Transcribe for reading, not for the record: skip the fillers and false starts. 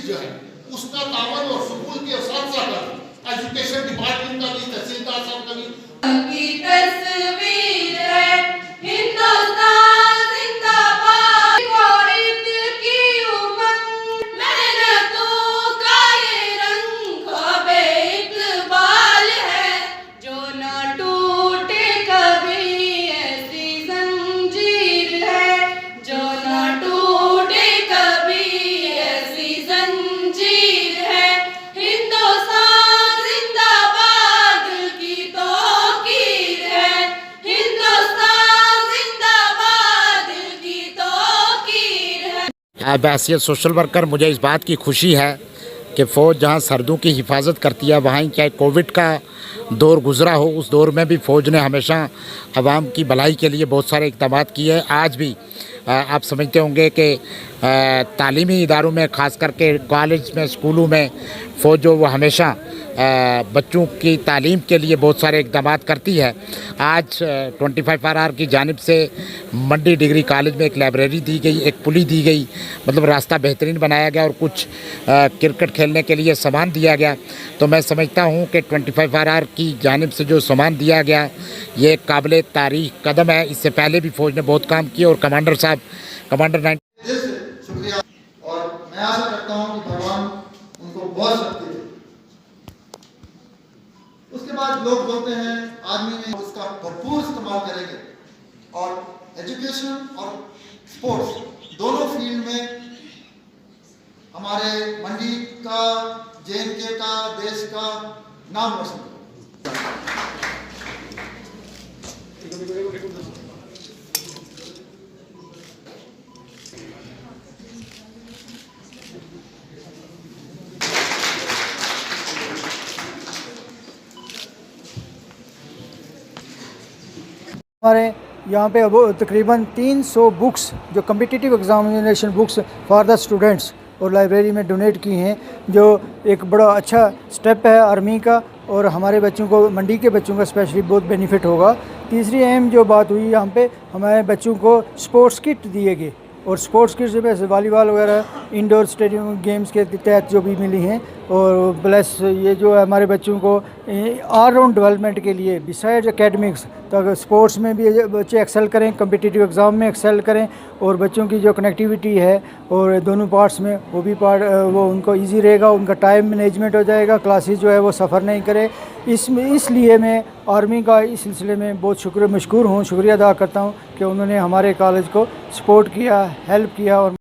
चीज जो है उसका तावन और स्कूल के साथ साथ एजुकेशन डिपार्टमेंट का भी, तहसीलदार साहब का भी की तस्वीर है हिंदुस्तान जिंदाबाद, कोरित की उमंग मेहनतों का ये रंग ख्वाबे इकबाल है, जो न टूटे कभी ऐसी जंजीर है, जो न टूटे कभी ऐसी जंजीर है। हिंदुस्तान जिंदाबाद की तौकीर है, हिंदुस्तान जिंदाबाद की तौकीर है। बैसियत सोशल वर्कर मुझे इस बात की खुशी है कि फ़ौज जहाँ सरहदों की हिफाजत करती है, वहाँ चाहे कोविड का दौर गुज़रा हो, उस दौर में भी फ़ौज ने हमेशा आवाम की भलाई के लिए बहुत सारे इक़दाम किए हैं। आज भी आप समझते होंगे कि तालीमी इदारों में, ख़ास करके कॉलेज में, स्कूलों में फ़ौज जो वो हमेशा बच्चों की तालीम के लिए बहुत सारे इक़दाम करती है। आज 25RR की जानिब से मंडी डिग्री कॉलेज में एक लाइब्रेरी दी गई, एक पुली दी गई, मतलब रास्ता बेहतरीन बनाया गया और कुछ क्रिकेट खेलने के लिए सामान दिया गया। तो मैं समझता हूँ कि 25RR की जानिब से जो सामान दिया गया ये काबिल तारीफ़ कदम है। इससे पहले भी फ़ौज ने बहुत काम किया और कमांडर साहब, कमांडर 9 दिल से शुक्रिया, और मैं आशा करता हूँ कि भगवान उनको बहुत शक्ति दे। उसके बाद लोग बोलते हैं आर्मी में उसका भरपूर इस्तेमाल करेंगे, और एजुकेशन और स्पोर्ट्स दोनों फील्ड में हमारे मंडी का, JNK का, देश का नाम रोशन करें। हमारे यहाँ पे अब तकरीबन 300 बुक्स जो competitive examination books for the students और लाइब्रेरी में डोनेट की हैं, जो एक बड़ा अच्छा स्टेप है आर्मी का, और हमारे बच्चों को, मंडी के बच्चों का स्पेशली बहुत बेनिफिट होगा। तीसरी अहम जो बात हुई यहाँ पे, हमारे बच्चों को स्पोर्ट्स किट दिए गए, और स्पोर्ट्स किट जैसे वॉलीबॉल वगैरह इंडोर स्टेडियम गेम्स के तहत जो भी मिली हैं, और प्लस ये जो है हमारे बच्चों को ऑल राउंड डेवलपमेंट के लिए बिसाइड एकेडमिक्स, तो अगर स्पोर्ट्स में भी बच्चे एक्सेल करें, कम्पिटिटिव एग्ज़ाम में एक्सेल करें, और बच्चों की जो कनेक्टिविटी है और दोनों पार्ट्स में वो भी पार्ट वो उनको इजी रहेगा, उनका टाइम मैनेजमेंट हो जाएगा, क्लासेस जो है वो सफ़र नहीं करे। इसलिए मैं आर्मी का इस सिलसिले में बहुत मशकूर हूँ, शुक्रिया अदा करता हूँ कि उन्होंने हमारे कॉलेज को सपोर्ट किया, हेल्प किया। और